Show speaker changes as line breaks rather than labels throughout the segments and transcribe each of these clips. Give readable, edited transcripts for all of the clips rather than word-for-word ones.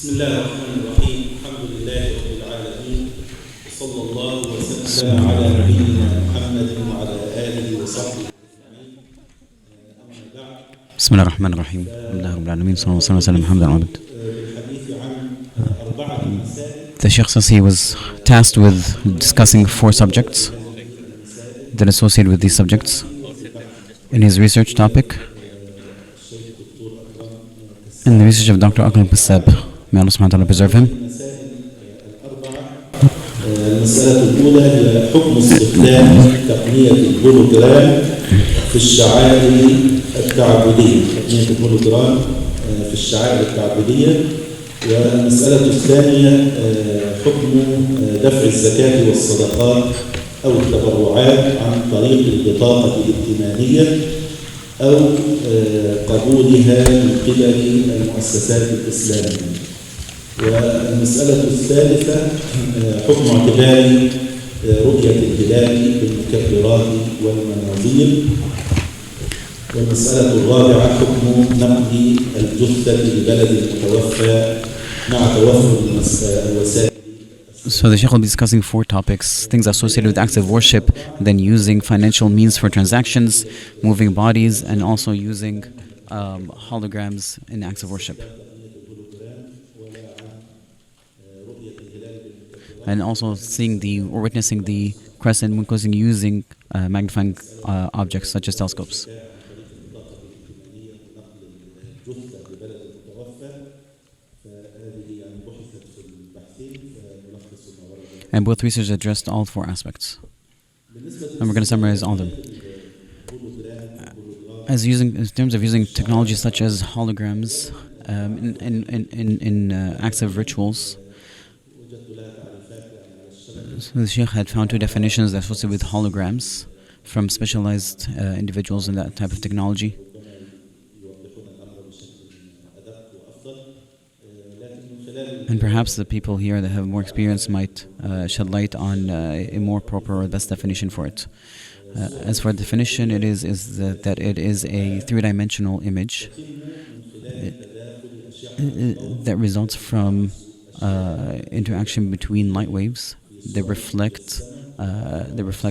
بسم الله الرحمن الرحيم. الحمد لله رب العالمين، وصلى الله وسلم على نبينا محمد وعلى آله وصحبه أجمعين. أما بعد،
بسم الله الرحمن الرحيم. الحمد لله رب العالمين. صلى الله عليه وسلم. محمد عبد.
بالحديث عن أربعة مسائل.
The Sheikh says he was tasked with discussing 4 subjects that associate with these subjects in his research topic in the research of Dr. Kassab. May Allah subhanahu wa ta'ala preserve him.
المسألة الأولى هي حكم استخدام تقنية الهولوجرام في الشعائر التعبدية. تقنية الهولوجرام في الشعائر التعبدية. والمسألة الثانية حكم دفع الزكاة والصدقات أو التبرعات عن طريق البطاقة الائتمانية أو قبولها من قبل المؤسسات الإسلامية. والمسألة الثالثة حكم اعتبار رؤية الهلال بالمكبرات والمناظير. والمسألة الرابعة حكم نقل الجثة لبلد المتوفى مع توفر الوسائل.
So the Sheikh will be discussing 4 topics: things associated with acts of worship, then using financial means for transactions, moving bodies, and also using holograms in acts of worship. And also seeing or witnessing the crescent moon closing using magnifying objects such as telescopes. And both research addressed all 4 aspects. And we're going to summarize all of them. In terms of using technology such as holograms in acts of rituals, so the Sheikh had found 2 definitions that associated with holograms from specialized individuals in that type of technology. And perhaps the people here that have more experience might shed light on a more proper or best definition for it. As for definition, it is that it is a 3-dimensional image that results from interaction between light waves that reflect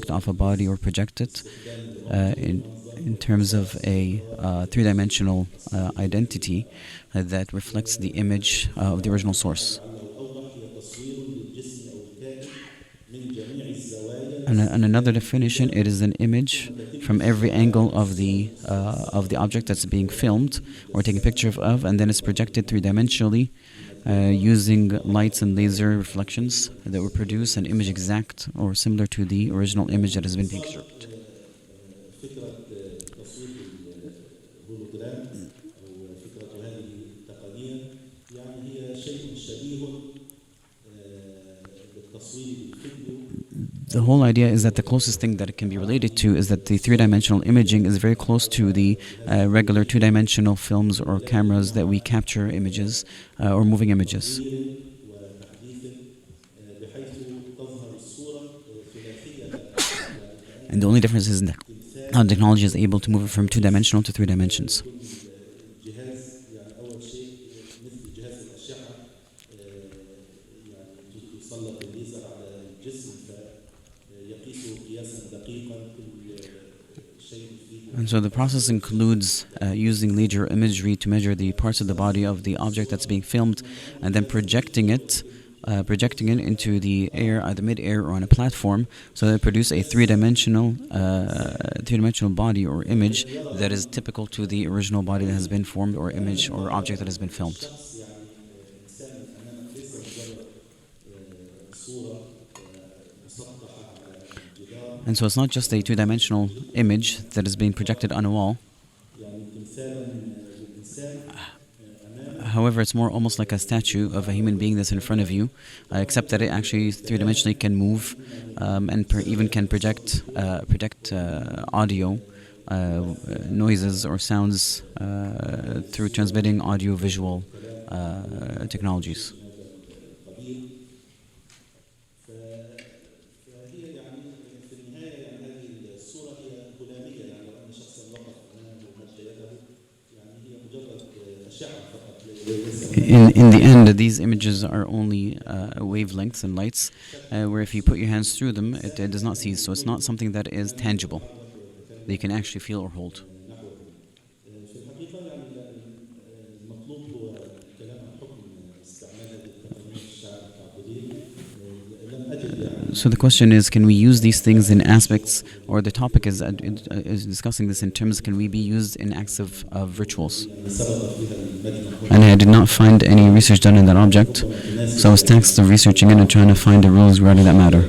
off a body or project it in terms of a 3-dimensional identity that reflects the image of the original source. And another definition, it is an image from every angle of the object that's being filmed or taken a picture of, and then it's projected 3-dimensionally using lights and laser reflections that will produce an image exact or similar to the original image that has been pictured. The whole idea is that the closest thing that it can be related to is that the 3-dimensional imaging is very close to the regular 2-dimensional films or cameras that we capture images or moving images. And the only difference is that how technology is able to move it from 2-dimensional to 3 dimensions. And so the process includes using laser imagery to measure the parts of the body of the object that's being filmed, and then projecting it into the air, either mid-air or on a platform, so that it produces a 3-dimensional body or image that is typical to the original body that has been formed, or image or object that has been filmed. And so it's not just a 2-dimensional image that is being projected on a wall. However, it's more almost like a statue of a human being that's in front of you, except that it actually 3-dimensionally can move and even can project audio, noises or sounds through transmitting audio-visual technologies. In the end, these images are only wavelengths and lights, where if you put your hands through them, it does not cease. So it's not something that is tangible, that you can actually feel or hold.
في الحقيقة المطلوب هو الكلام عن حكم استعمال هذه التقنية في الشعر التعبدي. لم أجد
So the question is, can we use these things in aspects, or the topic is discussing this in terms, can we be used in acts of rituals? And I did not find any research done in that object, so I was tasked of researching it and trying to find the rules regarding that matter.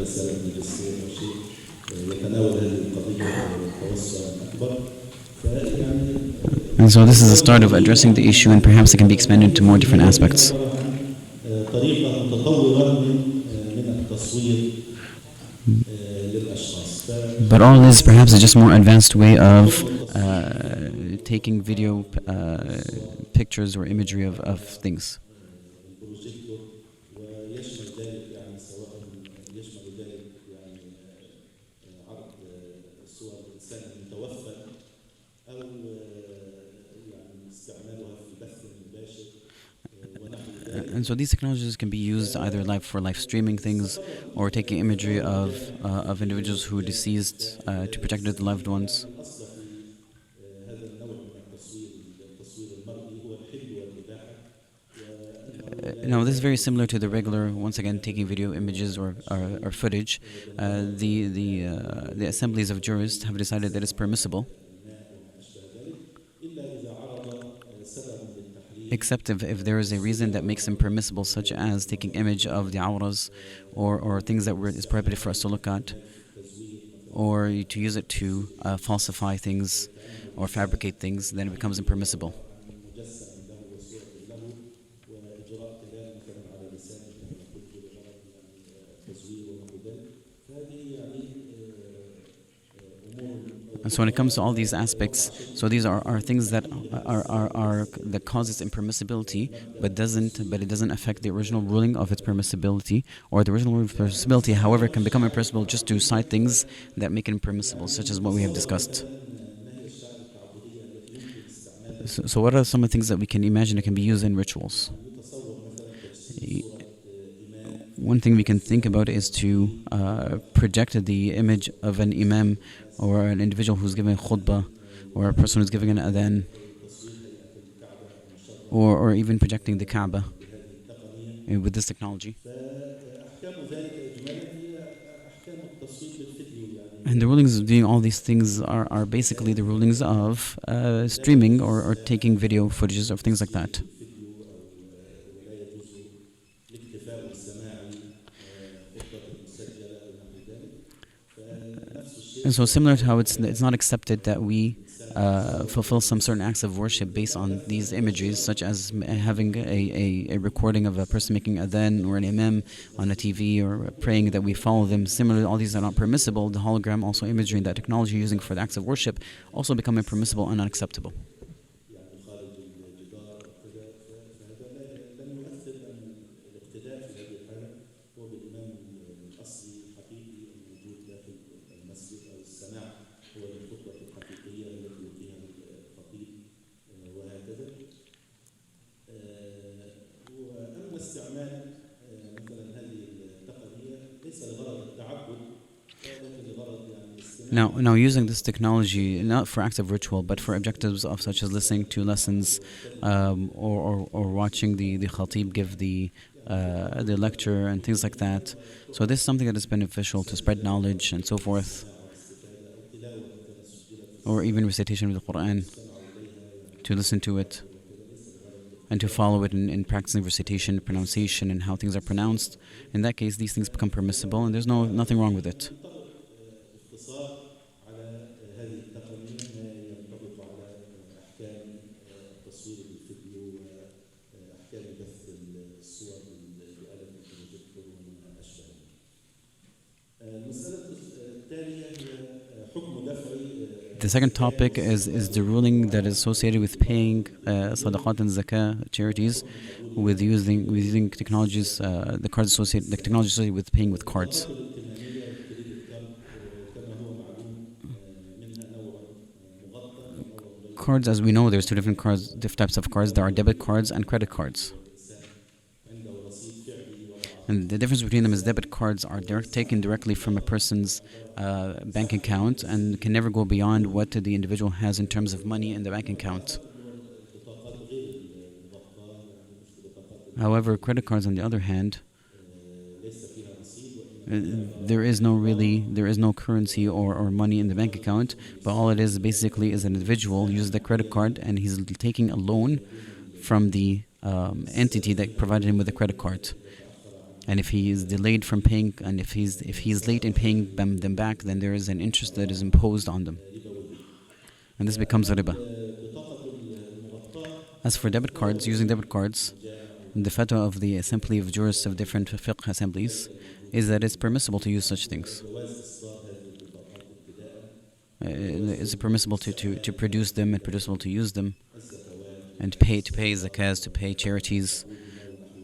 And so this is the start of addressing the issue, and perhaps it can be expanded to more different aspects. But all is perhaps just a more advanced way of taking video pictures or imagery of things. And so these technologies can be used either for live streaming things, or taking imagery of individuals who are deceased to protect their loved ones. Now, this is very similar to the regular, once again, taking video images or footage. The assemblies of jurists have decided that it's permissible, except if there is a reason that makes them permissible, such as taking image of the awras, or things that is prohibited for us to look at, or to use it to falsify things or fabricate things, then it becomes impermissible. And so when it comes to all these aspects, so these are things that that causes impermissibility, but it doesn't affect the original ruling of its permissibility, or the original ruling of permissibility, however, can become impermissible just to cite things that make it impermissible, such as what we have discussed. So what are some of the things that we can imagine that can be used in rituals? One thing we can think about is to project the image of an imam, or an individual who's giving khutbah, or a person who's giving an adhan, or even projecting the Kaaba with this technology. And the rulings of doing all these things are basically the rulings of streaming or taking video footages of things like that. And so similar to how it's not accepted that we fulfill some certain acts of worship based on these images, such as having a recording of a person making adhan or an imam on a TV or praying, that we follow them. Similarly, all these are not permissible. The hologram, also imagery, and that technology using for the acts of worship also become impermissible and unacceptable. Now, using this technology not for acts of ritual, but for objectives of such as listening to lessons, or watching the khatib give the lecture and things like that. So this is something that is beneficial to spread knowledge and so forth, or even recitation of the Quran, to listen to it and to follow it in practicing recitation, pronunciation, and how things are pronounced. In that case, these things become permissible, and there's nothing wrong with it. The second topic is the ruling that is associated with paying sadaqat and zakah charities with using technologies, the technology associated with paying with cards. cards, as we know, there's two different cards, different types of cards. There are debit cards and credit cards. And the difference between them is debit cards are taken directly from a person's bank account and can never go beyond what the individual has in terms of money in the bank account. However, credit cards, on the other hand, there is no currency or money in the bank account, but all it is basically is an individual uses the credit card and he's taking a loan from the entity that provided him with the credit card. And if he is delayed from paying, and if he's late in paying them back, then there is an interest that is imposed on them, and this becomes riba. As for debit cards, using debit cards, the fatwa of the assembly of jurists of different fiqh assemblies is that it's permissible to use such things. It's permissible to produce them and permissible to use them and to pay zakahs, to pay charities.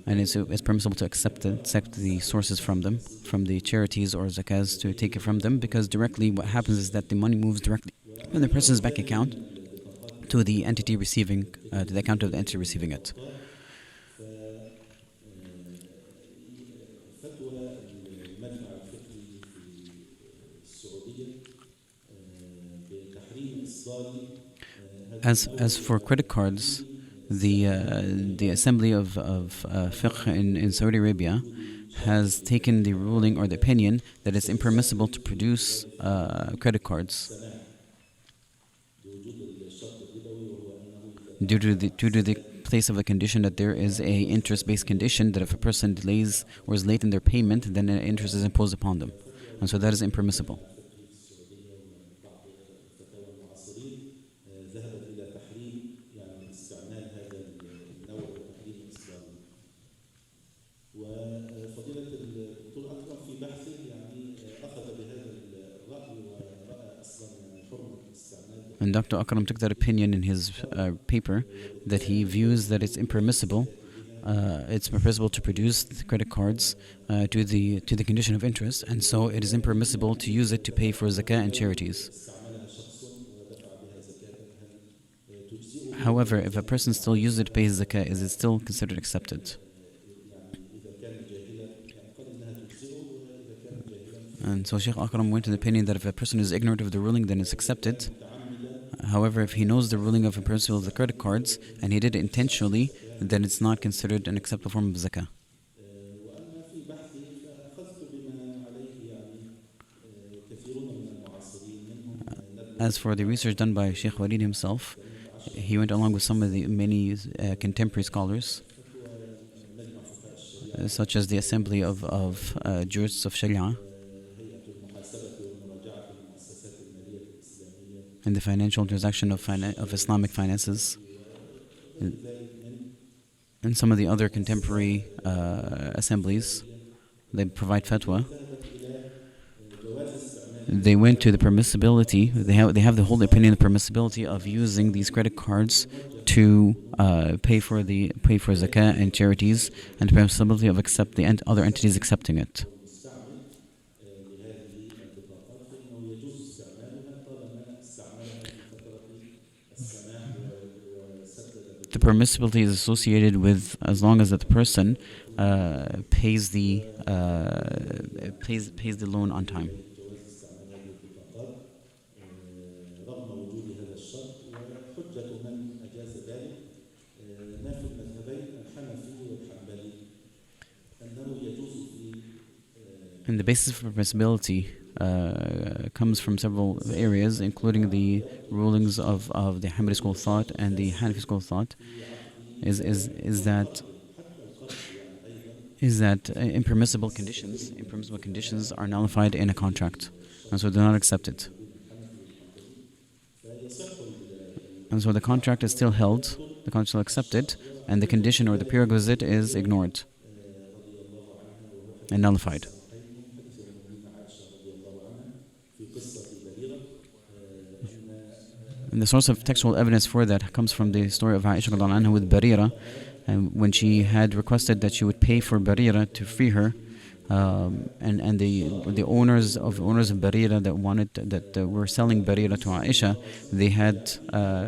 And it's permissible to accept the sources from them, from the charities or zakahs, to take it from them, because directly what happens is that the money moves directly from the person's bank account to the entity receiving, to the account of the entity receiving it. As for credit cards, the assembly of fiqh in Saudi Arabia has taken the ruling or the opinion that it's impermissible to produce credit cards due to the place of the condition that there is a interest-based condition, that if a person delays or is late in their payment, then an interest is imposed upon them, and so that is impermissible. And Dr. Akram took that opinion in his paper, that he views that it's impermissible. It's permissible to produce the credit cards to the condition of interest, and so it is impermissible to use it to pay for zakah and charities. However, if a person still uses it to pay his zakah, is it still considered accepted? And so Sheikh Akram went to the opinion that if a person is ignorant of the ruling, then it's accepted. However, if he knows the ruling of a person with the credit cards and he did it intentionally, then it's not considered an acceptable form of zakah. As for the research done by Sheikh Walid himself, he went along with some of the many contemporary scholars, such as the assembly of jurists of Sharia and the financial transaction of Islamic finances, and some of the other contemporary assemblies that provide fatwa. They went to the permissibility. They have the whole opinion of permissibility of using these credit cards to pay for zakah and charities, and the permissibility of other entities accepting it. The permissibility is associated with as long as that the person pays the loan on time. And the basis for permissibility comes from several areas, including the rulings of the Hanbali school of thought and the Hanafi school of thought. Is that impermissible conditions are nullified in a contract, and so they're not accepted. And so the contract is still held, the contract is still accepted, and the condition or the prerequisite is ignored and nullified. And the source of textual evidence for that comes from the story of Aisha radiallahu anha with Barira, and when she had requested that she would pay for Barira to free her, And the owners of Barira that wanted that were selling Barira to Aisha, they had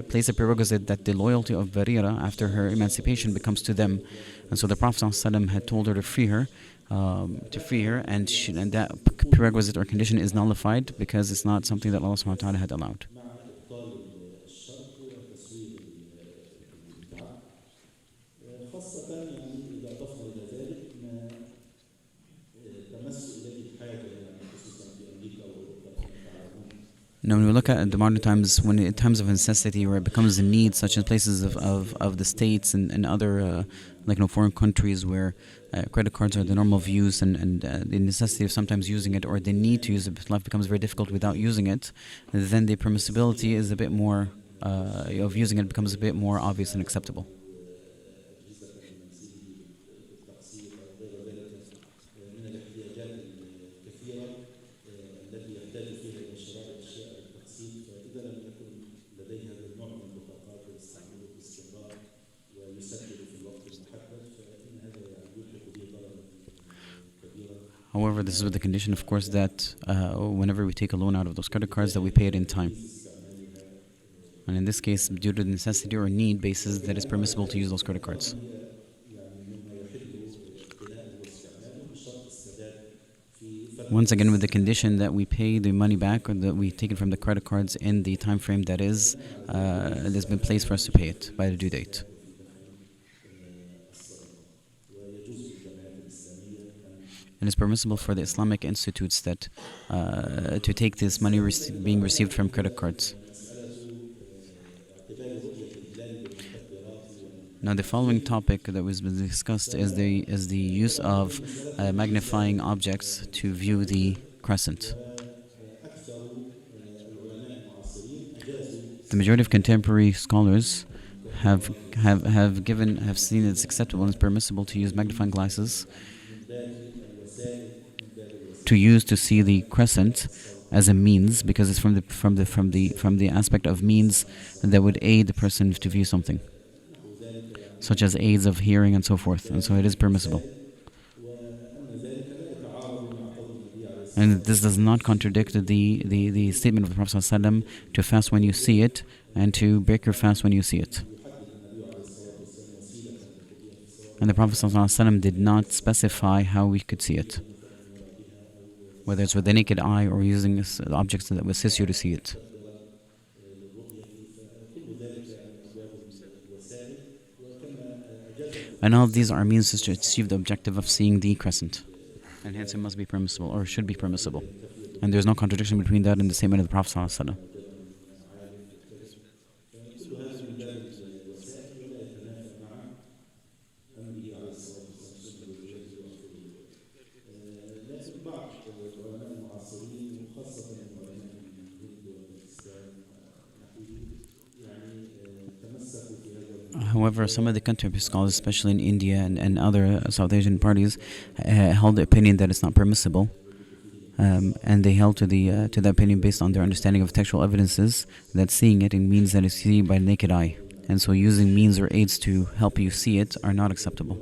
placed a prerequisite that the loyalty of Barira after her emancipation becomes to them, and so the Prophet ﷺ had told her to free her, and that prerequisite or condition is nullified because it's not something that Allah Subhanahu wa Taala had allowed.
مع إبطال الشرط وتسويغ المتعة، خاصة يعني إذا أضفنا إلى ذلك ما تمس إليه الحاجة، يعني خصوصا في أمريكا وأوروبا كما تعلمون.
Now, when we look at the modern times, when in times of necessity, where it becomes a need, such as places of the states and other like foreign countries where credit cards are the norm of use, and the necessity of sometimes using it or the need to use it, life becomes very difficult without using it, then the permissibility is a bit more of using it becomes a bit more obvious and acceptable.
أجهزة لمنزله بالتقسيط أو غير ذلك من الاحتياجات الكثيرة التي يحتاج فيها إلى شراء أشياء بالتقسيط، فإذا لم يكن لديه هذا النوع من البطاقات ويستعمله باستمرار ويسدد في الوقت المحدد، فإن هذا يعني يلحق به ضررا كبيرا.
However, this is with the condition, of course, that whenever we take a loan out of those credit cards, that we pay it in time. And in this case, due to the necessity or need basis, that it's permissible to use those credit cards. Once again, with the condition that we pay the money back or that we take it from the credit cards in the time frame that has been placed for us to pay it by the due date. And it's permissible for the Islamic institutes that to take this money being received from credit cards. Now, the following topic that was discussed is the use of magnifying objects to view the crescent. The majority of contemporary scholars have seen it's acceptable and it's permissible to use magnifying glasses to use to see the crescent as a means, because it's from the aspect of means that would aid the person to view something, such as aids of hearing and so forth, and so it is permissible. And this does not contradict the statement of the Prophet ﷺ to fast when you see it and to break your fast when you see it. And the Prophet ﷺ did not specify how we could see it, whether it's with the naked eye or using objects that will assist you to see it. And all of these are means to achieve the objective of seeing the crescent. And hence it must be permissible, or should be permissible. And there's no contradiction between that and the statement of the Prophet ﷺ. However, some of the contemporary scholars, especially in India and other South Asian parties, held the opinion that it's not permissible, and they held to that opinion based on their understanding of textual evidences that seeing it means that it's seen by the naked eye, and so using means or aids to help you see it are not acceptable.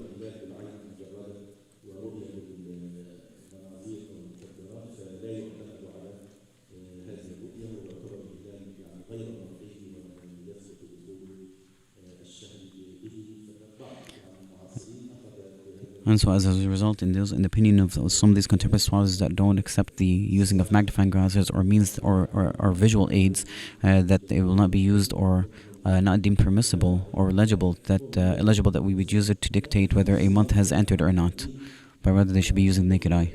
And so, as a result, in the opinion of some of these contemporary scholars that don't accept the using of magnifying glasses or means or visual aids, that they will not be used or not deemed permissible or illegible that we would use it to dictate whether a month has entered or not, but rather they should be using the naked eye.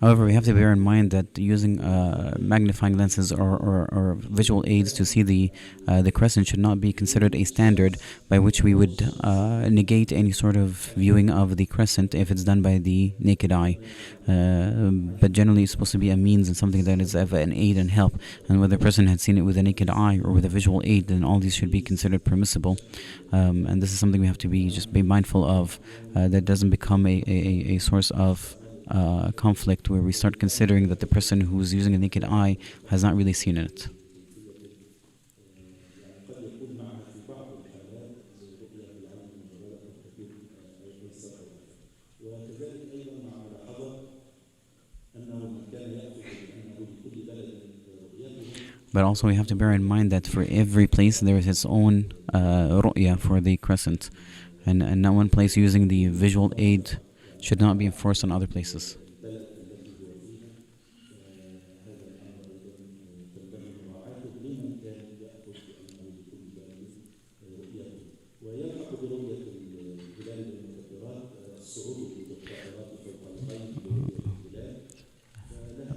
However, we have to bear in mind that using magnifying lenses or visual aids to see the crescent should not be considered a standard by which we would negate any sort of viewing of the crescent if it's done by the naked eye. But generally, it's supposed to be a means and something that is of an aid and help. And whether a person had seen it with a naked eye or with a visual aid, then all these should be considered permissible. And this is something we have to be mindful of. That doesn't become a source of conflict where we start considering that the person who's using a naked eye has not really seen it.
قد يكون معنا في بعض الحالات رؤية بالعين المجردة قد تكون أيسر وكذلك أيضا مع ملاحظة أنه من كان يأخذ بأنه لكل بلد رؤيته. But also we have to bear in mind that for every place there is its own ru'ya for the crescent, and not one place using the visual aid should not be enforced on other places.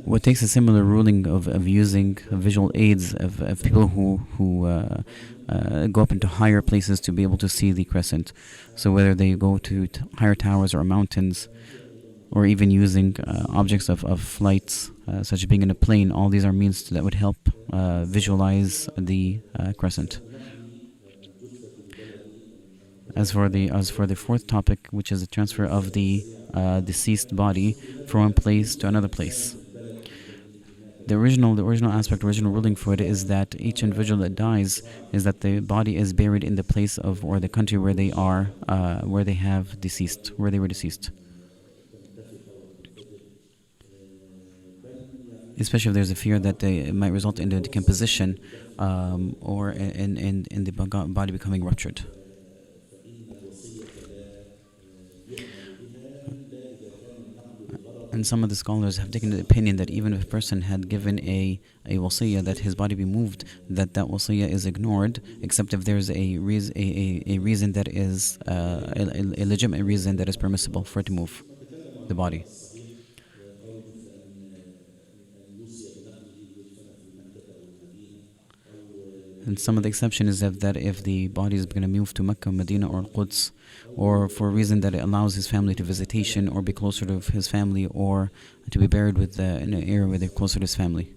What takes a similar ruling of using visual aids of people who go up into higher places to be able to see the crescent. So whether they go to higher towers or mountains, or even using objects of flights, such as being in a plane, all these are means that would help visualize the crescent. As for the fourth topic, which is the transfer of the deceased body from one place to another place. The original ruling for it is that each individual that dies is that the body is buried in the place of or the country where they are, where they were deceased. Especially if there's a fear that it might result in the decomposition or in the body becoming ruptured. And some of the scholars have taken the opinion that even if a person had given a wasiyah that his body be moved, that wasiyah is ignored, except if there's a reason that is a legitimate reason that is permissible for it to move the body. And some of the exception is that if the body is going to move to Mecca, Medina, or Al-Quds, or for a reason that it allows his family to visitation or be closer to his family, or to be buried with in an area where they're closer to his family.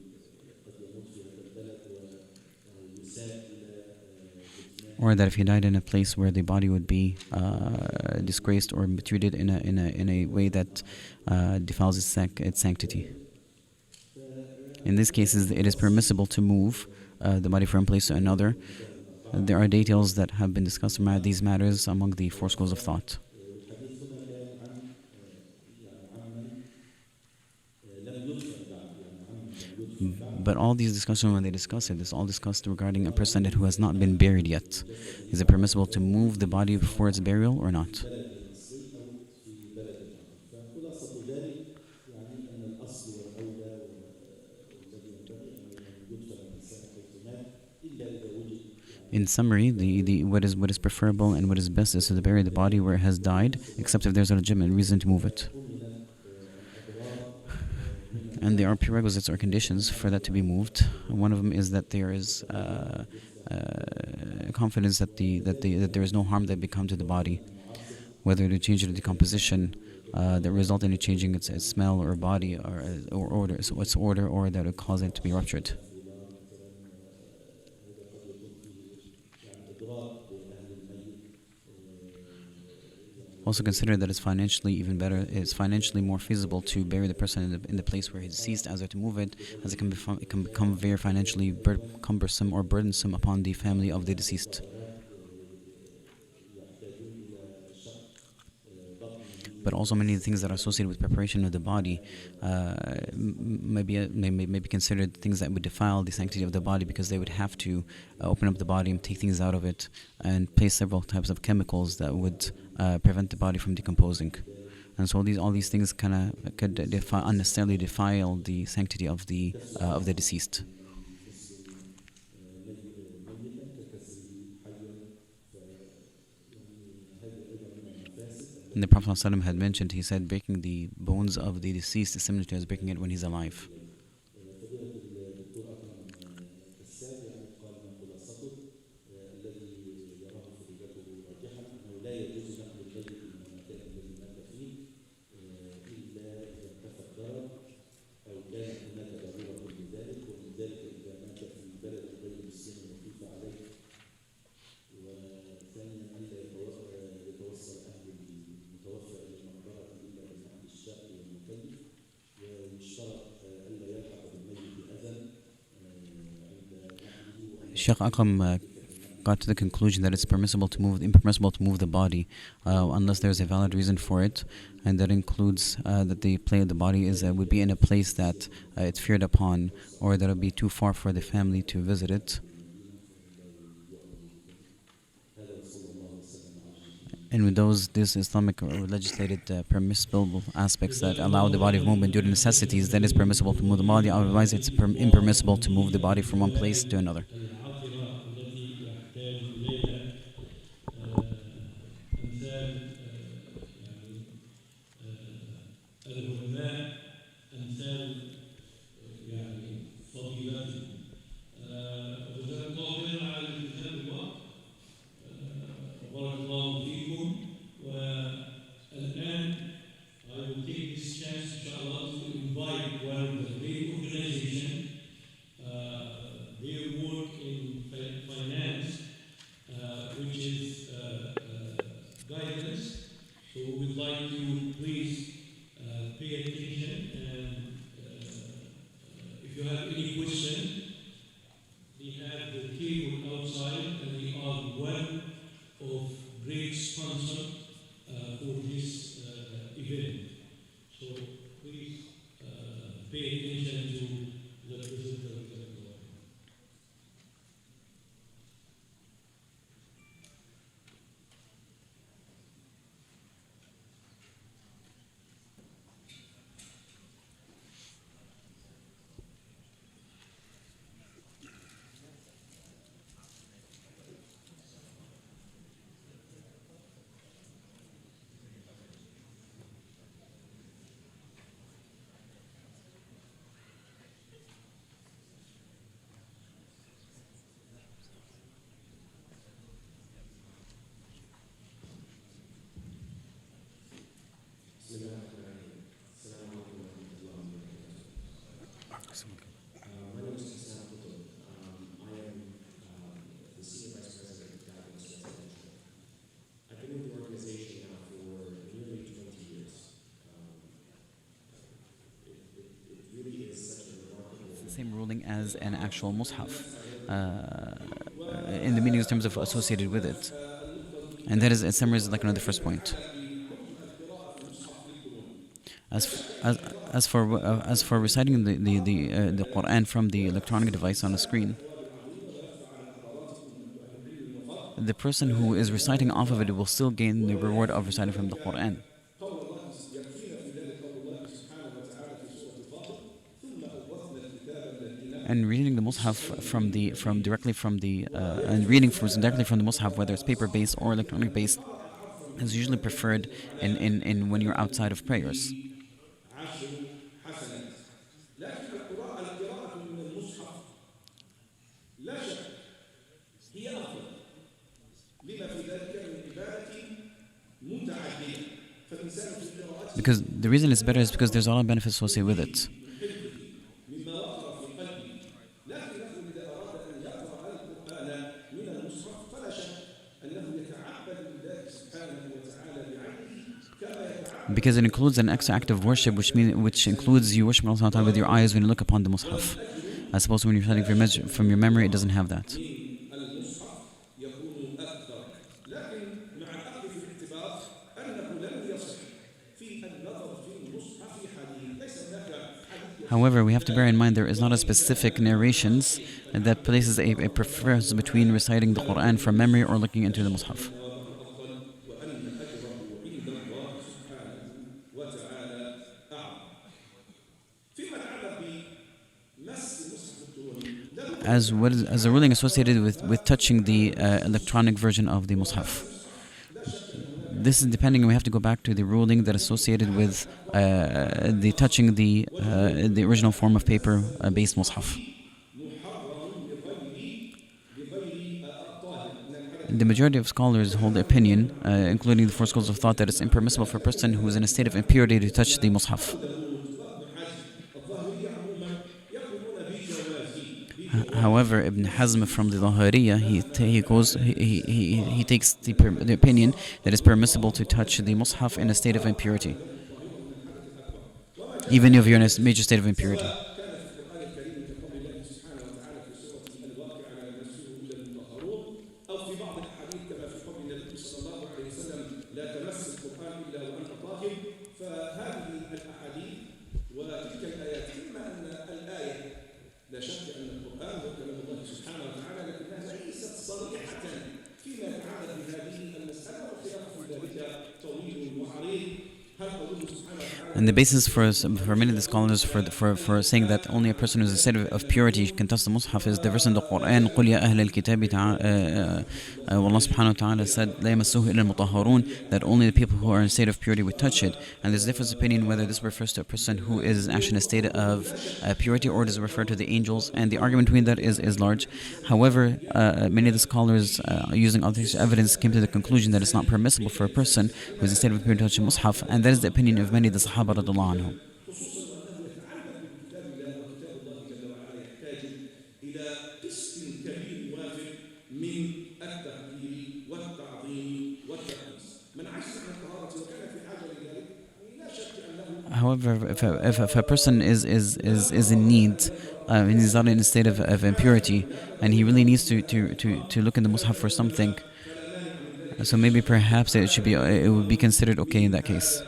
Or that if he died in a place where the body would be disgraced or treated in a way that defiles its sanctity. In these cases, it is permissible to move the body from one place to another. There are details that have been discussed about these matters among the four schools of thought. But all these discussions, when they discuss it, it's all discussed regarding a person who has not been buried yet. Is it permissible to move the body before its burial or not? In summary, what is preferable and what is best is to bury the body where it has died, except if there's a legitimate reason to move it. And there are prerequisites or conditions for that to be moved. One of them is that there is confidence that there is no harm that become to the body, whether to change the decomposition that result in it changing its smell or body or its order, or that would cause it to be ruptured. Also consider that it's financially even better. It's financially more feasible to bury the person in the place where he's deceased, as to move it, as it can become very financially cumbersome or burdensome upon the family of the deceased. But also many of the things that are associated with preparation of the body may be considered things that would defile the sanctity of the body, because they would have to open up the body and take things out of it and place several types of chemicals that would prevent the body from decomposing. And so all these things could unnecessarily defile the sanctity of the deceased.
And the Prophet ﷺ had mentioned, he said, breaking the bones of the deceased is similar to as breaking it when he's alive.
فضيلة الدكتور أكرم كساب يعني قال من خلاصته الذي يراه فريدته راجحا أنه لا يجوز نقل الميت من المكان الذي مات فيه إلا إذا انتفى الضرر أو كان هناك ضرورة لذلك ومن ذلك إذا مات في بلد غير مسلم وخيف عليه وثانيا ألا يتوصل أهل المتوفى إلى المقبرة إلا بالنقل الشاقي والمكلف ويشترط ألا يلحق بالميت بأذى عند نقله
Sheikh Akram got to the conclusion that it's impermissible to move the body unless there's a valid reason for it, and that includes that the body would be in a place that it's feared upon, or that it would be too far for the family to visit it. And with this Islamic or legislated permissible aspects that allow the body of movement due to necessities, then it's permissible to move the body. Otherwise, it's impermissible to move the body from one place to another.
My name is Kassab. I am the Senior Vice President of Diabetes Residential. I've been with the organization now for nearly 20 years. It really is such a remarkable...
It's the same ruling as an actual mushaf in the meaning in terms of associated with it. And that is, it summarizes like another first point. As for reciting the Quran from the electronic device on a screen, the person who is reciting off of it will still gain the reward of reciting from the Quran. And reading the mushaf directly from the mushaf, whether it's paper based or electronic based, is usually preferred in when you're outside of prayers. Because the reason it's better is because there's a lot of benefits associated with it. Because it includes an extra act of worship, which includes you worshiping Allah with your eyes when you look upon the mushaf. As opposed to when you're reciting from your memory, it doesn't have that. However, we have to bear in mind there is not a specific narrations that places a preference between reciting the Quran from memory or looking into the mushaf. As a ruling associated with touching the electronic version of the mushaf. this is depending, and we have to go back to the ruling that associated with the touching the original form of paper based mushaf. The majority of scholars hold the opinion, including the four schools of thought, that it's impermissible for a person who is in a state of impurity to touch the mushaf. However, Ibn Hazm from the Zahiriyya, he takes the opinion that it's permissible to touch the mushaf in a state of impurity, even if you're in a major state of impurity. And the basis for many of the scholars for saying that only a person who is in a state of purity can touch the Mus'haf is the verse in the Quran, قُلْ يَا أَهْلَ الْكِتَابِ Allah subhanahu wa ta'ala said, لَا يَمَسُّهُ إِلَّا الْمُطَهَّرُونَ, that only the people who are in a state of purity would touch it. And there's a difference of opinion whether this refers to a person who is actually in a state of purity, or does it refer to the angels, and the argument between that is large. However, many of the scholars using other evidence came to the conclusion that it's not permissible for a person who is in a state of purity to touch the Mus'haf, and that is the opinion of many of the Sahaba radiallahu anhum. However, if a person is in need, and he's not in a state of impurity, and he really needs to look in the Mus'haf for something, so maybe perhaps it would be considered okay in that case.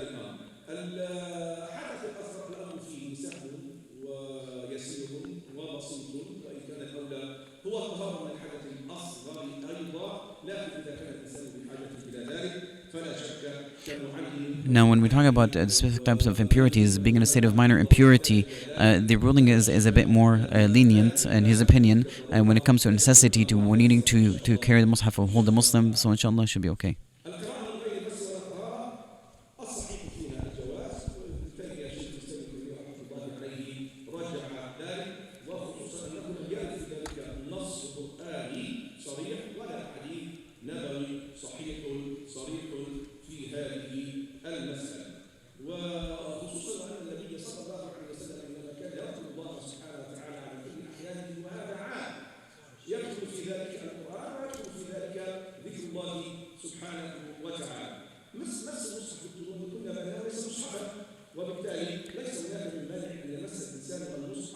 Now, when we talk about specific types of impurities, being in a state of minor impurity, the ruling is a bit more lenient, in his opinion, and when it comes to necessity to needing to carry the Mus'haf or hold the Muslim, so inshallah it should be okay.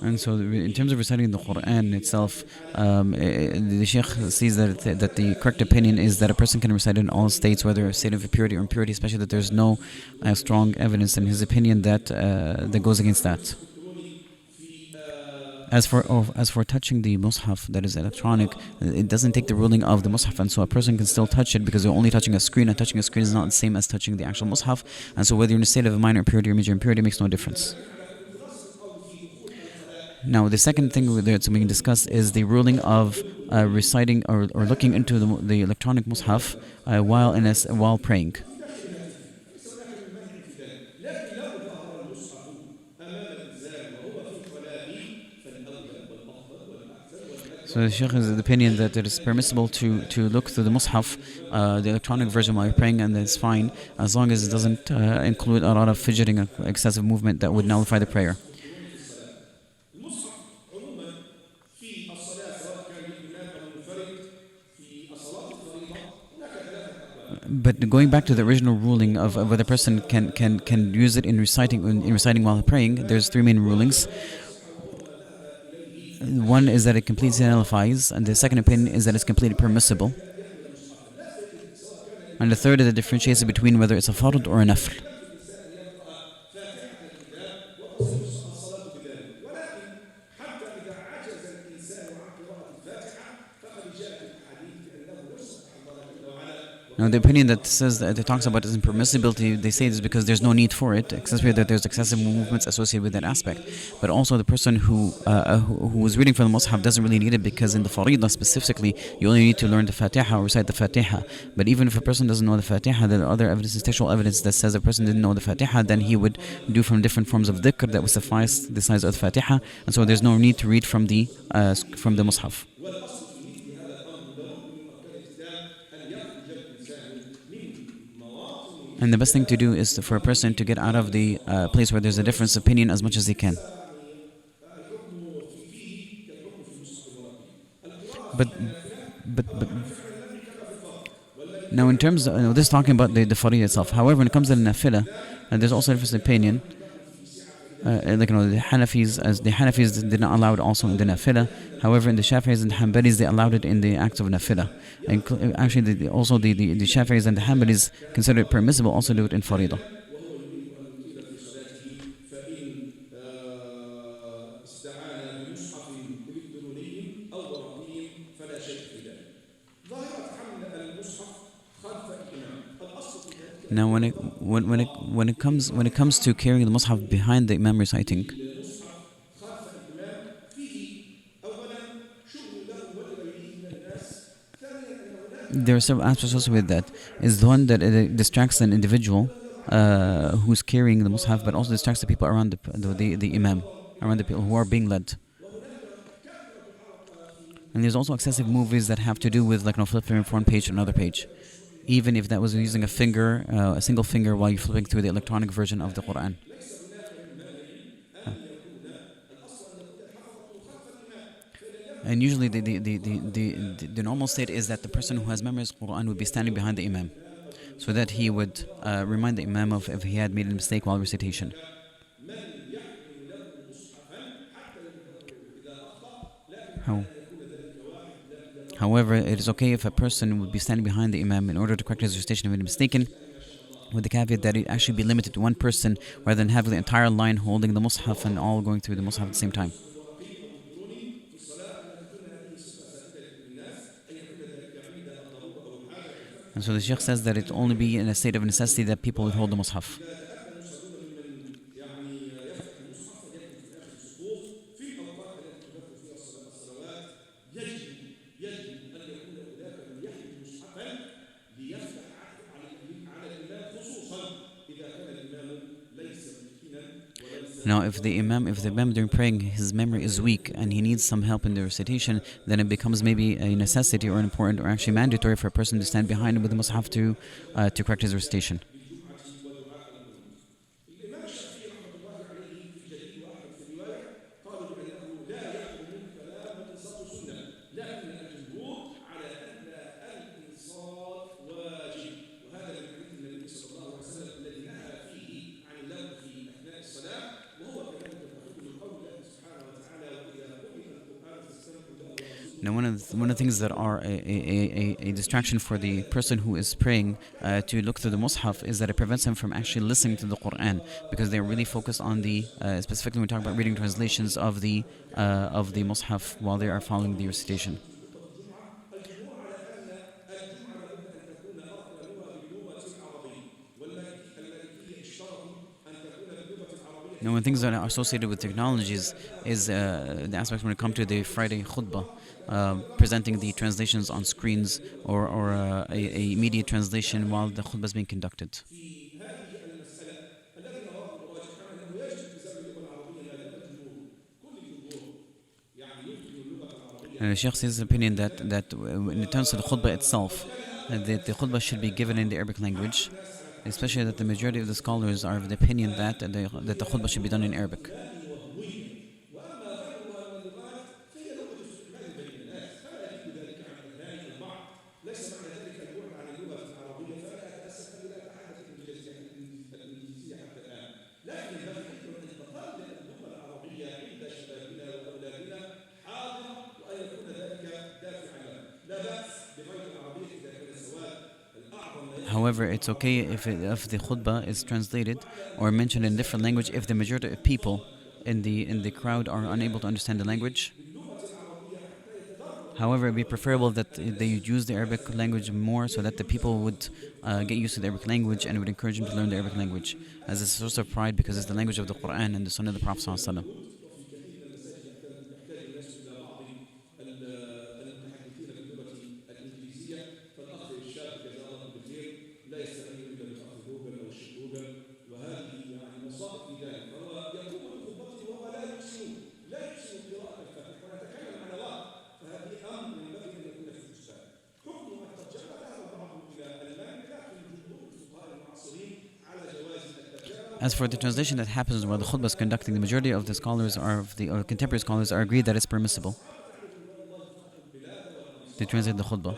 And so, in terms of reciting the Quran itself, the Shaykh sees that the correct opinion is that a person can recite it in all states, whether a state of purity or impurity, especially that there's no strong evidence in his opinion that goes against that. As for touching the Mus'haf that is electronic, it doesn't take the ruling of the Mus'haf, and so a person can still touch it because they're only touching a screen, and touching a screen is not the same as touching the actual Mus'haf, and so whether you're in a state of minor impurity or major impurity makes no difference. Now, the second thing that we can discuss is the ruling of reciting or looking into the electronic Mus'haf while praying. So the Shaykh is of the opinion that it is permissible to look through the Mus'haf, the electronic version, while you're praying, and that's fine, as long as it doesn't include a lot of fidgeting or excessive movement that would nullify the prayer. But going back to the original ruling of whether a person can use it in reciting while praying, there's three main rulings. One is that it completely nullifies, and the second opinion is that it's completely permissible. And the third is the differentiation between whether it's a fard or a nafl. Now, the opinion that says that it talks about its impermissibility, they say this because there's no need for it, except that there's excessive movements associated with that aspect. But also, the person who was reading from the Mus'haf doesn't really need it, because in the Faridah specifically, you only need to learn the Fatiha or recite the Fatiha. But even if a person doesn't know the Fatiha, there are other evidence, textual evidence that says a person didn't know the Fatiha, then he would do from different forms of dhikr that would suffice the size of the Fatiha, and so there's no need to read from the Mus'haf.
والاصل في مثل هذا الامر لابد من اركان الاسلام ان يخرج الانسان من مواطن.
And the best thing to do is for a person to get out of the place where there's a difference of opinion as much as he can.
الحكم فيه كالحكم في المصحف الورقي. القراءه
But
في النافله
but
فعلا لم كما في الفرض والذي
now in terms of, this is talking about the Faridah itself. However, when it comes to the Nafila, there's also a different opinion. Like the Hanafis did not allow it also in the Nafila. However, in the Shafi'is and the Hanbalis, they allowed it in the acts of Nafila. And actually, also the Shafi'is and the Hanbalis consider it permissible also do it in Faridah.
وهو يريد ان يطيل في صلاته فان استعان بمصحف الكتروني او ورقي فلا شيء في ذلك. ظاهره حمل المصحف خلف الامام الاصل في ذلك.
Now, when it comes to carrying the Mus'haf behind the Imam reciting,
المصحف خلف الامام فيه اولا شغل له ولغيره من الناس. ثانيا ان هناك
there are several aspects also with that. Is the one that it distracts an individual who's carrying the Mus'haf, but also distracts the people around the Imam, around the people who are being led. And there's also excessive movies that have to do with flipping from one page to another page. Even if that was using a single finger while you're flipping through the electronic version of the Quran. And usually the normal state is that the person who has memorized Quran would be standing behind the Imam, so that he would remind the Imam of if he had made a mistake while recitation. How? However, it is okay if a person would be standing behind the Imam in order to correct his recitation if he mistaken, with the caveat that it actually be limited to one person rather than having the entire line holding the Mus'haf and all going through the Mus'haf at the same time. And so the Shaykh says that it only be in a state of necessity that people would hold the Mus'haf. Now, if the Imam during praying, his memory is weak and he needs some help in the recitation, then it becomes maybe a necessity or an important or actually mandatory for a person to stand behind him with the Mus'haf to correct his recitation. Now, one of the things that are a distraction for the person who is praying to look through the Mus'haf is that it prevents him from actually listening to the Quran, because they're really focused on the specifically when we talk about reading translations of the Mus'haf while they are following the recitation. Now, when things that are associated with technologies is the aspects when it comes to the Friday khutbah, presenting the translations on screens or a media translation while the khutbah is being conducted. And the Shaykh says his opinion that in terms of the khutbah itself, that the khutbah should be given in the Arabic language, especially that the majority of the scholars are of the opinion that the khutbah should be done in Arabic. However, it's okay if the khutbah is translated or mentioned in different language if the majority of people in the crowd are unable to understand the language. However, it'd be preferable that they use the Arabic language more so that the people would get used to the Arabic language, and it would encourage them to learn the Arabic language as a source of pride because it's the language of the Quran and the Sunnah of the Prophet ﷺ.
وفي كثير من المساجد يحتاج الناس الى بعض المتحدثين باللغه الانجليزيه، فالاخ الشاب جزاه الله بالخير لا يستعين الا بالاخ جوجل او الشيخ جوجل، وهذه يعني مصائب في ذلك، فهو يقوم بخطبته وهو لا يحسن قراءه الفاتحه ونتكلم عن وقت، فهذه امر ينبغي ان يكون في الحسبان. حكم الترجمه ذهب بعضهم الى المانع، لكن جمهور الفقهاء المعاصرين على جواز الترجمه.
As for the translation that happens while the khutbah is conducting, the majority of the scholars or contemporary scholars are agreed that it's permissible to translate the khutbah.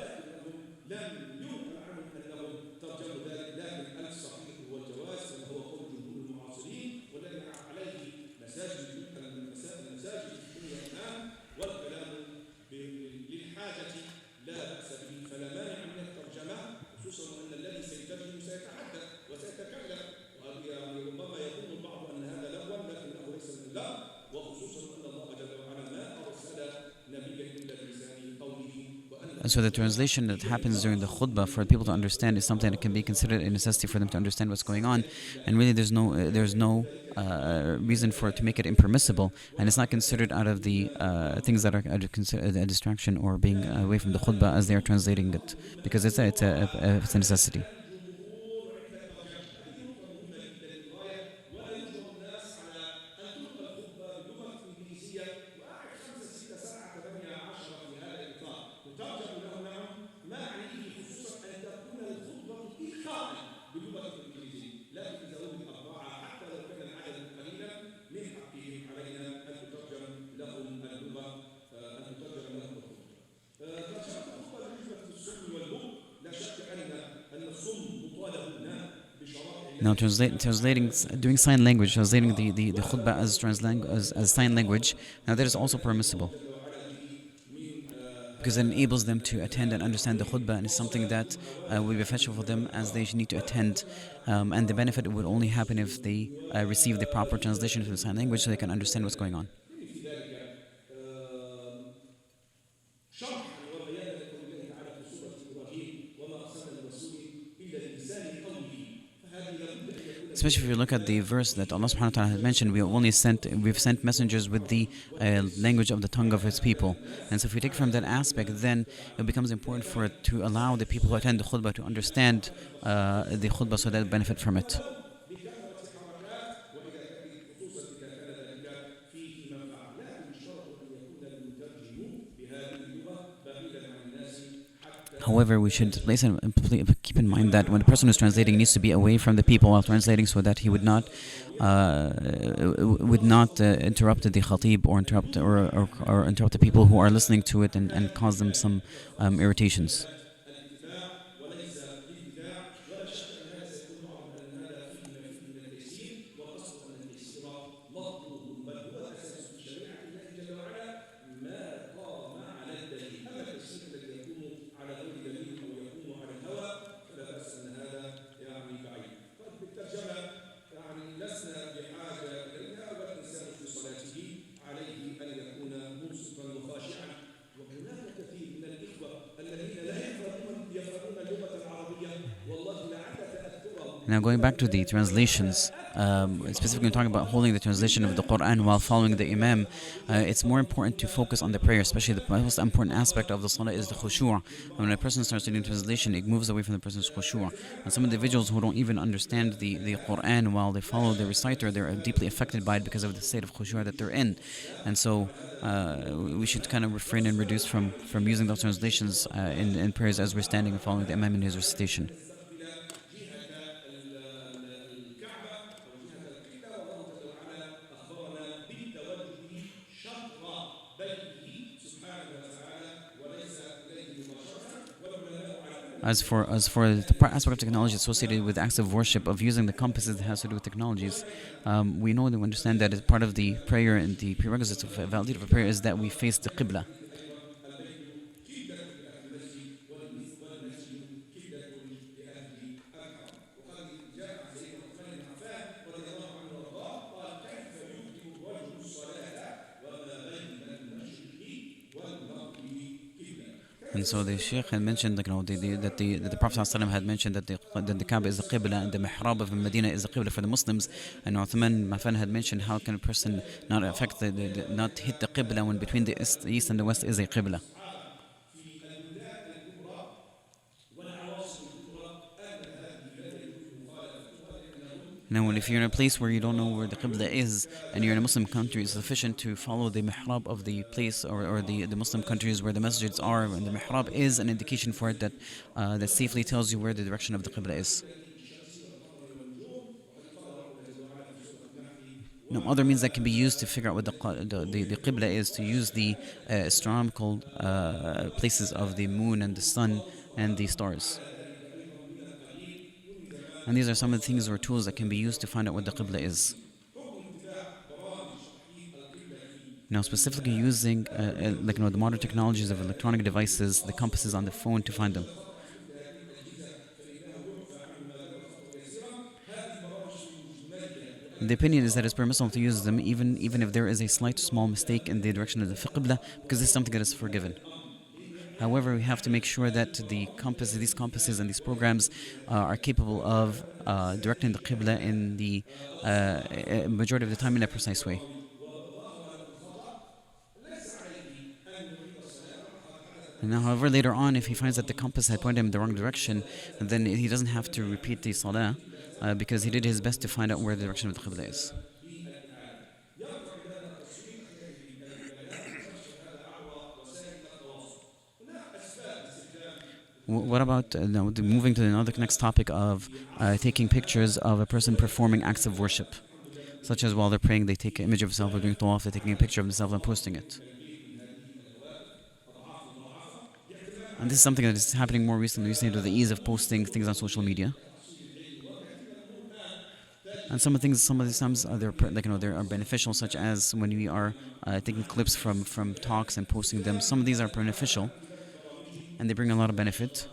And so the translation that happens during the khutbah for people to understand is something that can be considered a necessity for them to understand what's going on. And really there's no reason for it to make it impermissible, and it's not considered out of the things that are considered a distraction or being away from the khutbah as they are translating it, because it's a necessity. Now, doing sign language, translating the khutbah as sign language, now that is also permissible, because it enables them to attend and understand the khutbah, and it's something that will be beneficial for them as they need to attend. And the benefit would only happen if they receive the proper translation from the sign language so they can understand what's going on. Especially if you look at the verse that Allah subhanahu wa ta'ala has mentioned, we've sent messengers with the language of the tongue of His people. And so if we take from that aspect, then it becomes important for it to allow the people who attend the khutbah to understand the khutbah so they'll benefit from it. However, we should keep in mind that when a person is translating, needs to be away from the people while translating, so that he would not interrupt the khatib or interrupt the people who are listening to it and cause them some irritations. Now, going back to the translations, specifically talking about holding the translation of the Quran while following the Imam, it's more important to focus on the prayer, especially the most important aspect of the Salah is the khushu'. When a person starts doing translation, it moves away from the person's khushu'. And some individuals who don't even understand the Quran while they follow the reciter, they're deeply affected by it because of the state of khushu' that they're in. And so we should kind of refrain and reduce from using those translations in prayers as we're standing and following the Imam in his recitation. As for the aspect of technology associated with acts of worship, of using the compasses that has to do with technologies, we know and we understand that as part of the prayer and the prerequisites of a validity of a prayer is that we face the qibla. And so the Sheikh had mentioned, like, that the Prophet ﷺ had mentioned that the Kaaba is the Qibla and the Mihrab of Medina is the Qibla for the Muslims. And Uthman Mafan had mentioned how can a person not affect not hit the Qibla when between the east and the west is a Qibla.
في البلدان الكبرى والعواصم الكبرى أن هذه لا يجوز مخالفتها لأنهم
Now, if you're in a place where you don't know where the Qibla is and you're in a Muslim country, it's sufficient to follow the mihrab of the place or the Muslim countries where the masjids are. And the mihrab is an indication for it that safely tells you where the direction of the Qibla is.
الشمس والقمر والنجوم وقد قال ربنا جل وعلا في سورة النحل
Now, other means that can be used to figure out what the Qibla is, to use the astronomical places of the moon and the sun and the stars.
على ذلك أيضا من القليل ومن زمان
And these are some of the things or tools that can be used to find out what the Qibla is.
حكم اتباع برامج تحديد القبلة في
Now, specifically using the modern technologies of electronic devices, the compasses on the phone to find them.
خطأ مثل هذه الأجهزة فإنه يعفى عنه ما دام خطأ يسيرا هذه برامج مجملية
The opinion is that it's permissible to use them even if there is a slight small mistake in the direction of the Qibla, because it's something that is forgiven. However, we have to make sure that these compasses and these programs are capable of directing the Qibla in the majority of the time in a precise way.
وظهر له الخطأ ليس عليه أن يعيد الصلاة وقد حدث
And now, however, later on, if he finds that the compass had pointed him in the wrong direction, then he doesn't have to repeat the salah because he did his best to find out where the direction of the Qibla is.
بالإعادة يطرح لنا تصوير حكاية الولايات ونشر هذا عبر وسائل التواصل هناك أسباب استخدام
What about now, moving to another next topic of taking pictures of a person performing acts of worship, such as while they're praying, they take an image of themselves or doing tawaf, they're taking a picture of themselves and posting it. And this is something that is happening more recently with the ease of posting things on social media. And some of these times they are beneficial, such as when we are taking clips from talks and posting them. Some of these are beneficial, and they bring a lot of benefit.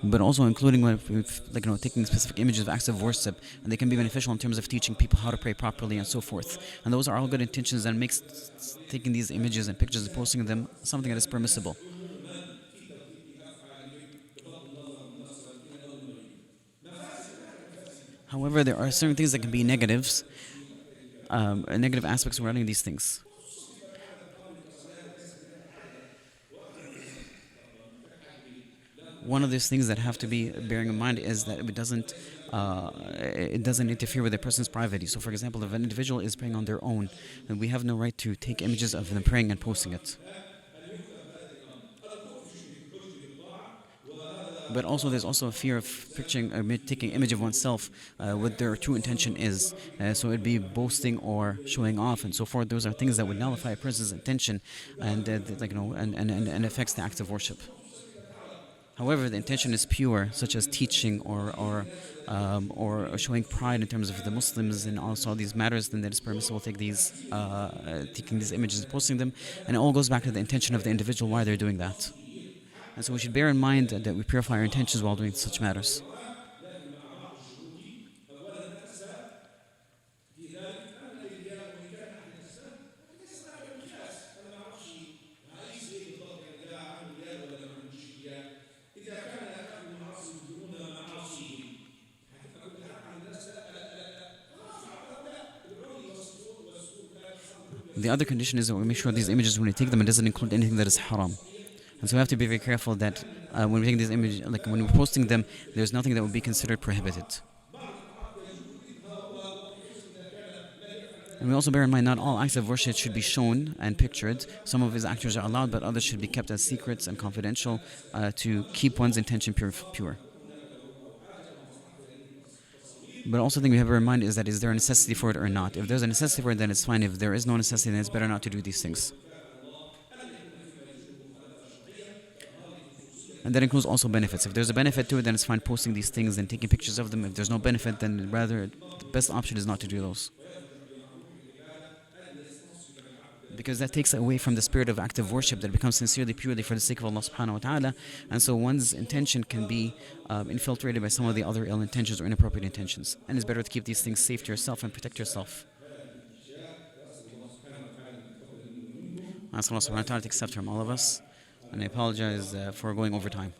But also including taking specific images of acts of worship, and they can be beneficial in terms of teaching people how to pray properly and so forth. And those are all good intentions, and makes taking these images and pictures and posting them something that is permissible. However, there are certain things that can be negatives, negative aspects regarding these things. One of those things that have to be bearing in mind is that it doesn't interfere with a person's privacy. So, for example, if an individual is praying on their own, then we have no right to take images of them praying and posting it. But also, there's also a fear of taking an image of oneself what their true intention is. So it'd be boasting or showing off and so forth. Those are things that would nullify a person's intention and affects the act of worship. However, the intention is pure, such as teaching or showing pride in terms of the Muslims and also all these matters. Then it is permissible to take taking these images and posting them, and it all goes back to the intention of the individual why they're doing that. And so we should bear in mind that we purify our intentions while doing such matters. The other condition is that we make sure these images, when we take them, it doesn't include anything that is haram. And so we have to be very careful that when we're taking these images, like when we're posting them, there's nothing that would be considered prohibited. And we also bear in mind not all acts of worship should be shown and pictured. Some of his actions are allowed, but others should be kept as secrets and confidential to keep one's intention pure. But also the thing we have to bear in mind is that is there a necessity for it or not? If there's a necessity for it, then it's fine. If there is no necessity, then it's better not to do these things. And that includes also benefits. If there's a benefit to it, then it's fine posting these things and taking pictures of them. If there's no benefit, then rather the best option is not to do those. Because that takes away from the spirit of active worship that becomes sincerely, purely for the sake of Allah subhanahu wa ta'ala. And so one's intention can be infiltrated by some of the other ill intentions or inappropriate intentions. And it's better to keep these things safe to yourself and protect yourself. I ask Allah subhanahu wa ta'ala to accept from all of us. And I apologize for going over time.